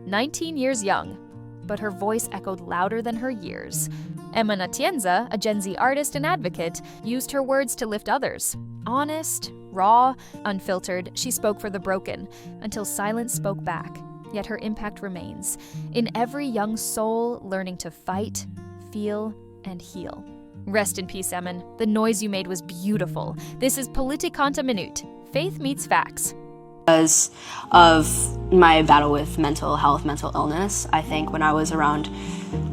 19 years young, but her voice echoed louder than her years. Emman Atienza, a Gen Z artist and advocate, used her words to lift others. Honest, raw, unfiltered, she spoke for the broken, until silence spoke back. Yet her impact remains, in every young soul learning to fight, feel, and heal. Rest in peace, Emman. The noise you made was beautiful. This is Politikanta Minute. Faith meets facts. Because of my battle with mental health, mental illness, I think when I was around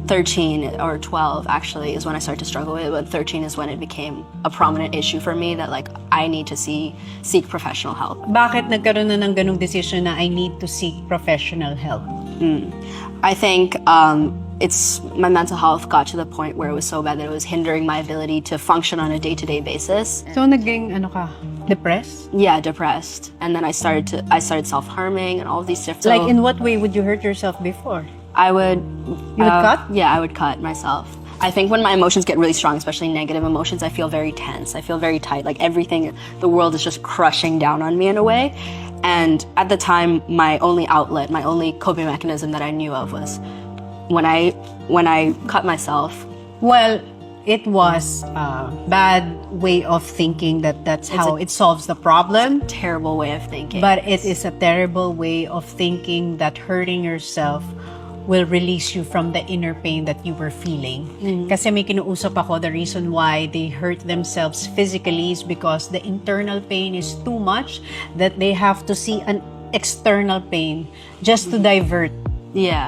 13 or 12 actually is when I started to struggle with it, but 13 is when it became a prominent issue for me that like I need to seek professional help. Bakit nagkaroon na ng ganung decision na I need to seek professional help? I think it's my mental health got to the point where it was so bad that it was hindering my ability to function on a day-to-day basis. So naging depressed? Yeah, depressed. And then I started self-harming and all of these different. Like in what way would you hurt yourself before? I would. You would cut? Yeah, I would cut myself. I think when my emotions get really strong, especially negative emotions, I feel very tense. I feel very tight. Like everything, the world is just crushing down on me in a way. And at the time, my only outlet, my only coping mechanism that I knew of was when I cut myself. Well, it was a bad way of thinking that's how it solves the problem. Terrible way of thinking. But it is a terrible way of thinking that hurting yourself will release you from the inner pain that you were feeling. Kasi may kinuusap ako, the reason why they hurt themselves physically is because the internal pain is too much that they have to see an external pain just to divert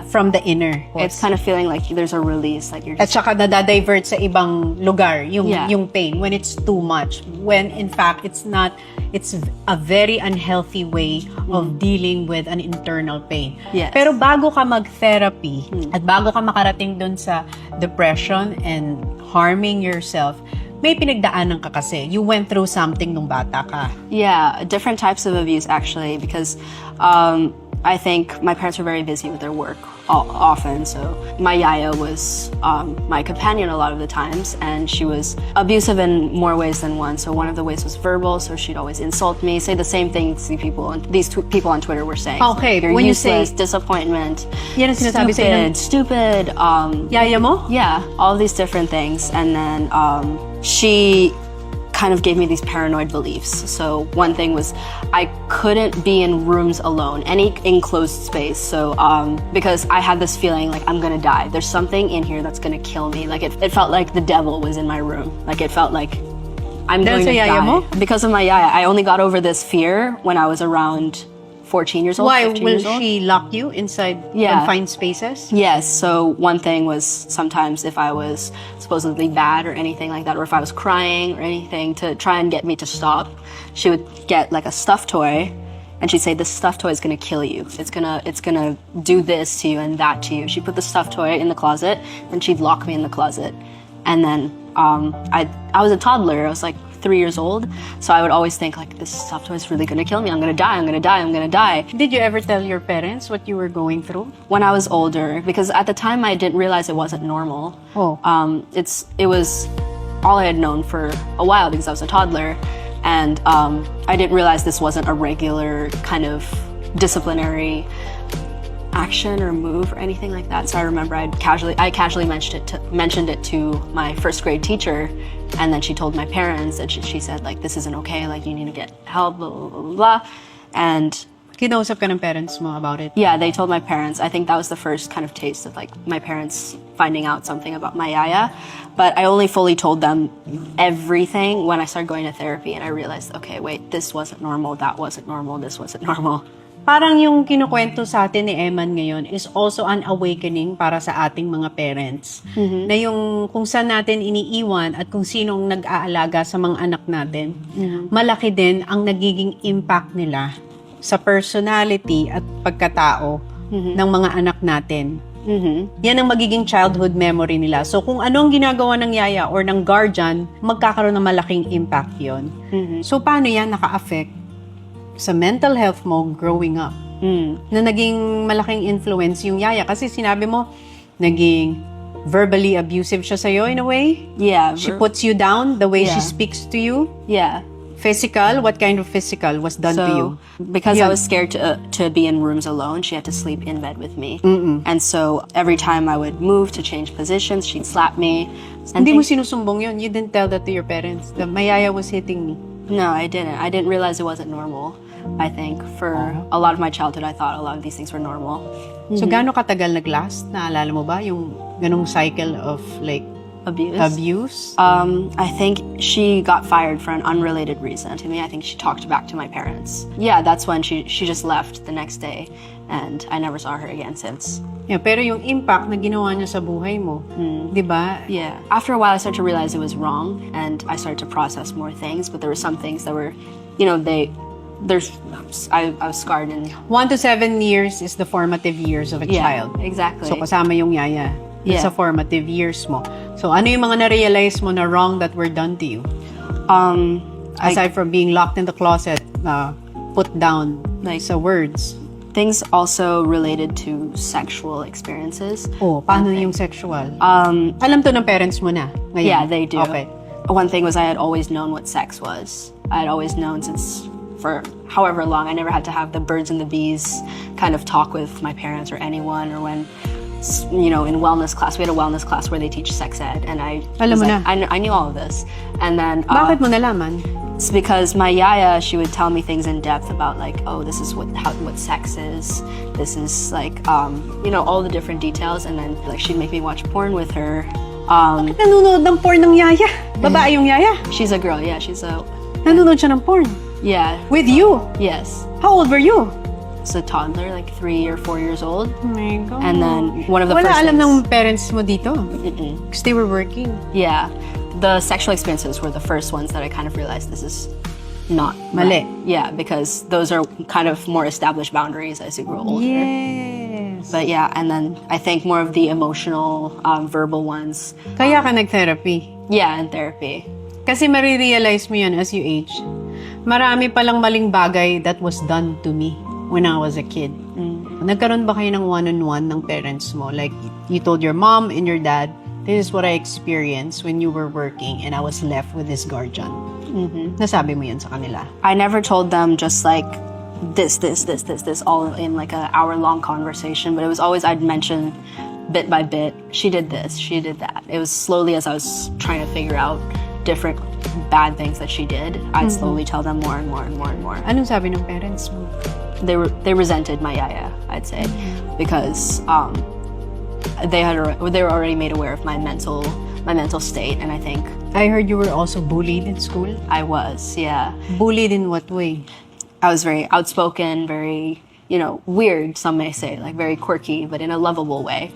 from the inner. It's kind of feeling like there's a release, like you're just... At saka nadadivert sa ibang lugar yung pain when it's too much. When in fact it's not. It's a very unhealthy way of dealing with an internal pain. Yes. Pero bago ka mag-therapy at bago ka makarating dun sa depression and harming yourself, may pinagdaanan ka kasi. You went through something nung bata ka. Yeah, different types of abuse actually, because I think my parents were very busy with their work often, so my yaya was my companion a lot of the times, and she was abusive in more ways than one. So one of the ways was verbal, so she'd always insult me, say the same things these people on Twitter were saying. Okay, You're when useless, you say disappointment, yan ang sinasabi stupid, yaya mo? Yeah, all these different things. And then she kind of gave me these paranoid beliefs. So one thing was I couldn't be in rooms alone, any enclosed space. So because I had this feeling like I'm gonna die. There's something in here that's gonna kill me. Like it felt like the devil was in my room. Like it felt like I'm going to die. Mo? Because of my yaya. I only got over this fear when I was around 14 years old. Why 15 will years old. she lock you inside confined spaces? Yes, so one thing was sometimes if I was supposedly bad or anything like that, or if I was crying or anything, to try and get me to stop, she would get like a stuffed toy and she'd say, this stuffed toy is gonna kill you. It's gonna do this to you and that to you. She'd put the stuffed toy in the closet and she'd lock me in the closet. And then I was a toddler, I was like 3 years old, so I would always think like, this stuffed toy is really gonna kill me. I'm gonna die, I'm gonna die, I'm gonna die. Did you ever tell your parents what you were going through? When I was older, because at the time I didn't realize it wasn't normal. It was all I had known for a while because I was a toddler, and I didn't realize this wasn't a regular kind of disciplinary action or move or anything like that. So I remember I casually mentioned it to my first grade teacher, and then she told my parents, and she said like, this isn't okay, like you need to get help, blah blah blah blah. And kinausap ka ng parents mo about it? Yeah, they told my parents. I think that was the first kind of taste of like my parents finding out something about my yaya. But I only fully told them everything when I started going to therapy, and I realized, okay, wait, this wasn't normal, that wasn't normal, this wasn't normal. Parang yung kinukwento sa atin ni Emman ngayon is also an awakening para sa ating mga parents. Na yung kung saan natin iniiwan at kung sinong nag-aalaga sa mga anak natin, malaki din ang nagiging impact nila sa personality at pagkatao ng mga anak natin. Yan ang magiging childhood memory nila. So kung anong ginagawa ng yaya or ng guardian, magkakaroon ng malaking impact yon. So paano yan naka-affect sa mental health mo growing up? Na naging malaking influence yung yaya. Kasi sinabi mo, naging verbally abusive siya sa'yo in a way? Yeah. She puts you down the way she speaks to you? Yeah. Physical? What kind of physical was done to you? Because I Yeah. was scared to be in rooms alone, she had to sleep in bed with me. And so every time I would move to change positions, she'd slap me. And Hindi mo sinusumbong yun. You didn't tell that to your parents. The mayaya was hitting me. No, I didn't. I didn't realize it wasn't normal. I think for a lot of my childhood, I thought a lot of these things were normal. So, gaano katagal nag-last? Naalala mo ba yung ganong cycle of like abuse? I think she got fired for an unrelated reason to me. I think she talked back to my parents. Yeah, that's when she just left the next day, and I never saw her again since. Yeah, pero yung impact na ginawa niya sa buhay mo, di ba? Yeah. After a while, I started to realize it was wrong, and I started to process more things. But there were some things that were, I was scarred in. 1 to 7 years is the formative years of a child. Exactly. So, kasama yung yaya. Yeah. Sa formative years mo. So, ano yung mga na-realize mo na wrong that were done to you? Aside from being locked in the closet, put down sa words. Things also related to sexual experiences. Oh, paano yung sexual? Alam to ng parents mo na ngayon? Yeah, they do. Okay. One thing was I had always known what sex was. I had always known since for however long. I never had to have the birds and the bees kind of talk with my parents or anyone, or when, in wellness class, we had a wellness class where they teach sex ed, and I knew all of this. And then Bakit mo nalaman? it's because my yaya, she would tell me things in depth about like, oh, this is what sex is. This is like, all the different details, and then like she'd make me watch porn with her. Nanonood ng porn ng yaya? Babae yung yaya? She's a girl, yeah. Nanonood siya ng porn? Yeah. With you? Yes. How old were you? It's a toddler, like 3 or 4 years old. Oh my God. And then one of the Wala first alam things, ng parents mo dito? Because they were working. yeah, the sexual experiences were the first ones that I kind of realized this is not Mali. right. Yeah, because those are kind of more established boundaries as you grow older. Yes. But yeah, and then I think more of the emotional, verbal ones. Kaya ka nag-therapy. Yeah, in therapy. Kasi marirealize mo yan as you age. Marami palang maling bagay that was done to me when I was a kid. Nagkaroon ba kayo ng one-on-one ng parents mo? Like, you told your mom and your dad, this is what I experienced when you were working and I was left with this guardian. Nasabi mo yan sa kanila? I never told them just like this, all in like an hour-long conversation, but it was always I'd mention bit by bit, she did this, she did that. It was slowly as I was trying to figure out different bad things that she did, I'd slowly tell them more and more and more and more. Anong sabi ng parents mo? They resented my yaya, I'd say, because they were already made aware of my mental state, and I think I heard you were also bullied in school. I was, yeah. Bullied in what way? I was very outspoken, very, weird, some may say, like very quirky, but in a lovable way.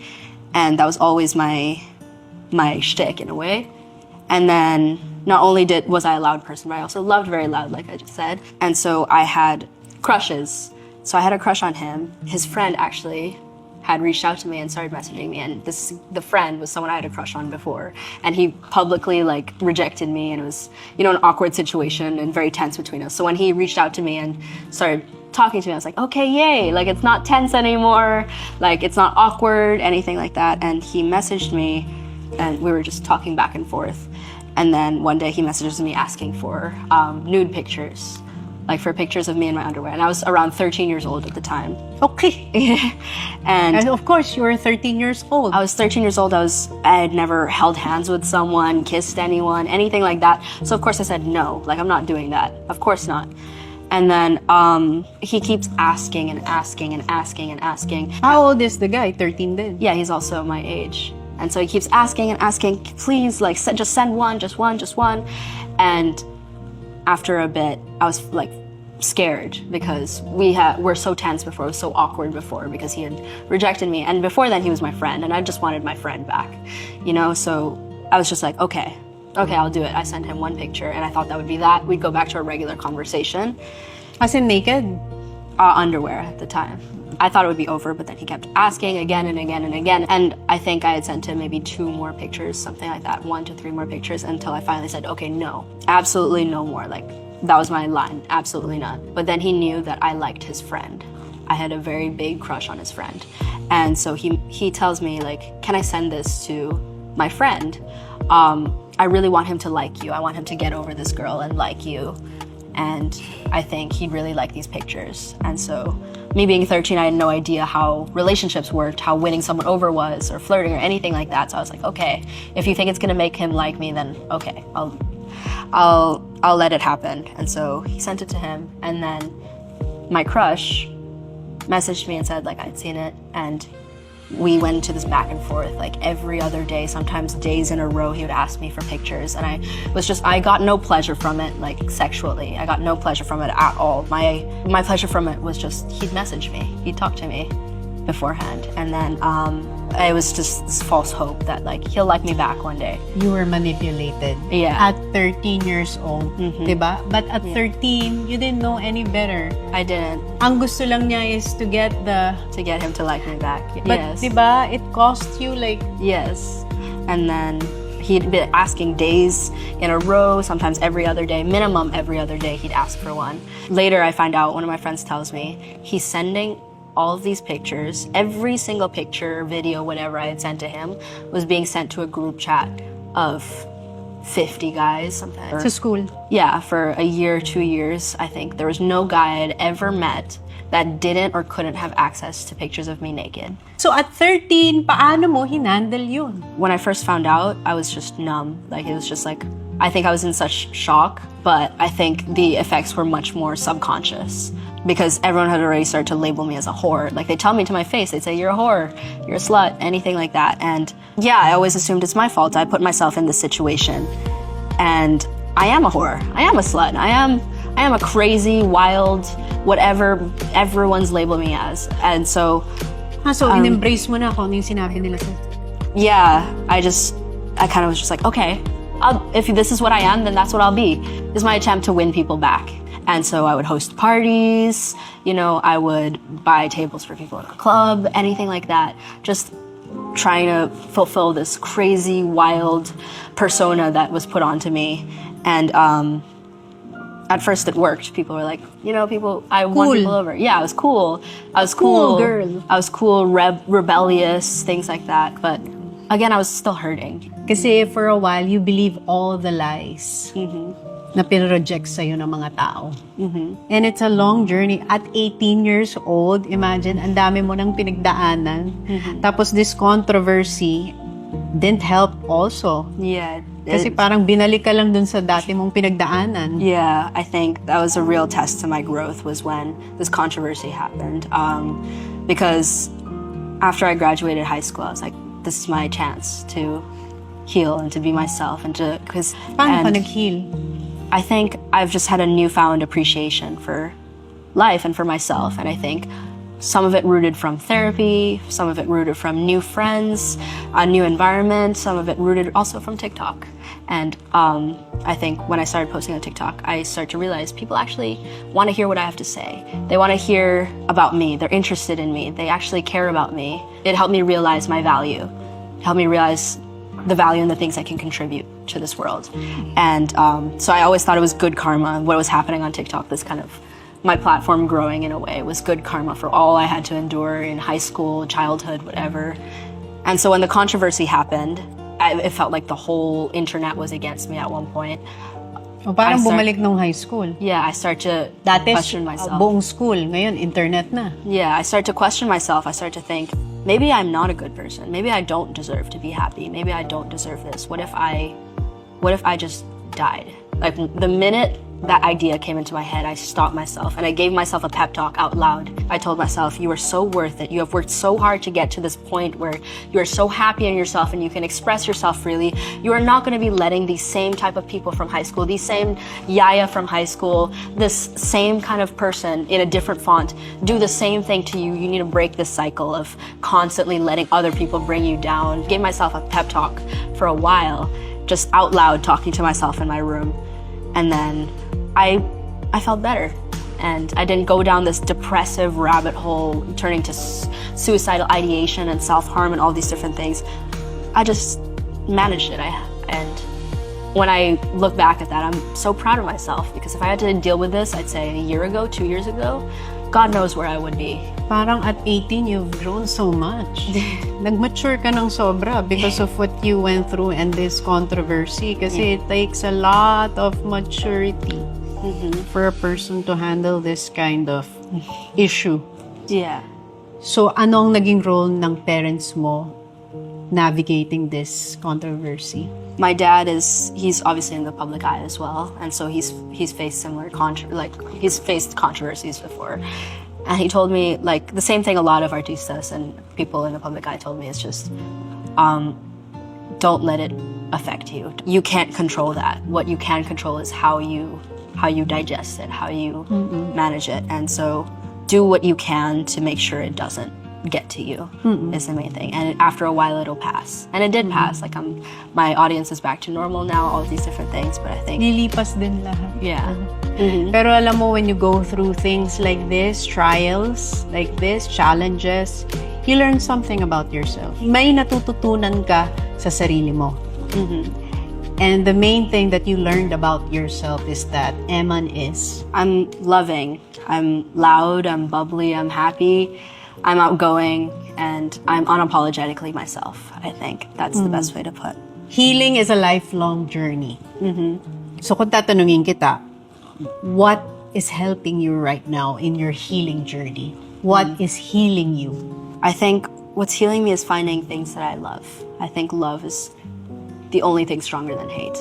And that was always my shtick in a way. And then not only was I a loud person, but I also loved very loud, like I just said. And so I had crushes. So I had a crush on him. His friend actually had reached out to me and started messaging me, and the friend was someone I had a crush on before, and he publicly like rejected me, and it was an awkward situation and very tense between us. So when he reached out to me and started talking to me, I was like, okay, yay, like it's not tense anymore, like it's not awkward, anything like that. And he messaged me, and we were just talking back and forth, and then one day he messages me asking for nude pictures, like for pictures of me in my underwear, and I was around 13 years old at the time. Okay. And of course, you were 13 years old. I was 13 years old. I had never held hands with someone, kissed anyone, anything like that. So of course I said no, like I'm not doing that. Of course not. And then he keeps asking and asking and asking and asking. How old is the guy? 13 then? Yeah, he's also my age. And so he keeps asking and asking, please, like just send one, just one. And after a bit, I was like scared because we're so tense before, it was so awkward before because he had rejected me, and before then he was my friend, and I just wanted my friend back, so I was just like, okay, I'll do it. I sent him one picture, and I thought that would be that. We'd go back to our regular conversation. As in naked? Underwear at the time. I thought it would be over, but then he kept asking again and again and again, and I think I had sent him maybe 2 more pictures, something like that, 1 to 3 more pictures, until I finally said, okay, no, absolutely no more. Like, that was my line, absolutely not. But then he knew that I liked his friend. I had a very big crush on his friend. And so he tells me, like, can I send this to my friend? I really want him to like you. I want him to get over this girl and like you. and I think he'd really like these pictures. And so, me being 13, I had no idea how relationships worked, how winning someone over was, or flirting, or anything like that. So I was like, okay, if you think it's gonna make him like me, then okay, I'll let it happen. And so he sent it to him, and then my crush messaged me and said like I'd seen it, and we went into this back and forth like every other day, sometimes days in a row. He would ask me for pictures, and I got no pleasure from it, like sexually. I got no pleasure from it at all. My pleasure from it was just he'd message me, he'd talk to me beforehand, and then it was just this false hope that like he'll like me back one day. You were manipulated. Yeah. At 13 years old, diba? But at 13, you didn't know any better. I didn't. Ang gusto lang niya is to get him to like me back. But yes. diba, it cost you like... Yes. And then he'd be asking days in a row, sometimes every other day, minimum every other day he'd ask for one. Later I find out, one of my friends tells me, he's sending all of these pictures, every single picture, video, whatever I had sent to him was being sent to a group chat of 50 guys, something. To school? Yeah, for a year, 2 years, I think. There was no guy I'd ever met that didn't or couldn't have access to pictures of me naked. So at 13, paano mo hinandle yun? When I first found out, I was just numb. Like, it was just like, I think I was in such shock, but I think the effects were much more subconscious because everyone had already started to label me as a whore. Like, they tell me to my face, they'd say, you're a whore, you're a slut, anything like that. And yeah, I always assumed it's my fault. I put myself in this situation. And I am a whore, I am a slut, I am a crazy, wild, whatever everyone's labeled me as. And so... So in-embrace mo na kung ano yung sinabi nila sa'yo? Yeah, I kind of was just like, okay, if this is what I am, then that's what I'll be. This is my attempt to win people back. And so I would host parties, you know, I would buy tables for people at the club, anything like that. Just trying to fulfill this crazy, wild persona that was put onto me. And at first it worked. People were like, you know, I won people over. Yeah, I was cool. Cool girl. I was cool, rebellious, things like that. But again, I was still hurting. Kasi for a while, you believe all the lies na pinroject sa'yo ng mga tao. And it's a long journey. At 18 years old, imagine, ang dami mo nang pinagdaanan. Tapos this controversy didn't help also. Yeah. Kasi parang binalik ka lang dun sa dati mong pinagdaanan. Yeah, I think that was a real test to my growth was when this controversy happened. Because after I graduated high school, I was like, this is my chance to heal and to be myself and to... Paano ka nag-heal? I think I've just had a newfound appreciation for life and for myself. And I think some of it rooted from therapy, some of it rooted from new friends, a new environment, some of it rooted also from TikTok. And I think when I started posting on TikTok, I started to realize people actually want to hear what I have to say. They want to hear about me. They're interested in me. They actually care about me. It helped me realize my value. It helped me realize the value in the things I can contribute to this world. And so I always thought it was good karma. What was happening on TikTok, this kind of my platform growing in a way was good karma for all I had to endure in high school, childhood, whatever. And so when the controversy happened, it felt like the whole internet was against me at one point. O parang bumalik nung high school. Yeah, I start to question myself. Buong school, ngayon internet na. Yeah, I start to question myself. I start to think, maybe I'm not a good person. Maybe I don't deserve to be happy. Maybe I don't deserve this. What if I just died? Like the minute that idea came into my head, I stopped myself and I gave myself a pep talk out loud. I told myself, you are so worth it. You have worked so hard to get to this point where you are so happy in yourself and you can express yourself freely. You are not going to be letting these same type of people from high school, these same yaya from high school, this same kind of person in a different font, do the same thing to you. You need to break this cycle of constantly letting other people bring you down. Gave myself a pep talk for a while, just out loud talking to myself in my room. And then I felt better, and I didn't go down this depressive rabbit hole turning to suicidal ideation and self-harm and all these different things. I just managed it. And when I look back at that, I'm so proud of myself, because if I had to deal with this, I'd say a year ago, 2 years ago, God knows where I would be. Parang at 18, you've grown so much. Nag-mature ka ng sobra because of what you went through and this controversy. Kasi it takes a lot of maturity. for a person to handle this kind of issue. Yeah. So, ano ang naging role ng parents mo navigating this controversy? My dad he's obviously in the public eye as well, and so he's faced similar he's faced controversies before. And he told me, like, the same thing a lot of artistas and people in the public eye told me, is just don't let it affect you. You can't control that. What you can control is how you digest it, how you manage it. And so do what you can to make sure it doesn't get to you is the main thing. And after a while, it'll pass. And it did pass. Like, my audience is back to normal now, all these different things. But I think... Lilipas din lahat. Yeah. Pero alam mo, when you go through things like this, trials like this, challenges, you learn something about yourself. May natututunan ka sa sarili mo. And the main thing that you learned about yourself is that Emman is... I'm loving. I'm loud. I'm bubbly. I'm happy. I'm outgoing. And I'm unapologetically myself, I think. That's the best way to put. Healing is a lifelong journey. So kung tatanungin kita, what is helping you right now in your healing journey? What is healing you? I think what's healing me is finding things that I love. I think love is the only thing stronger than hate.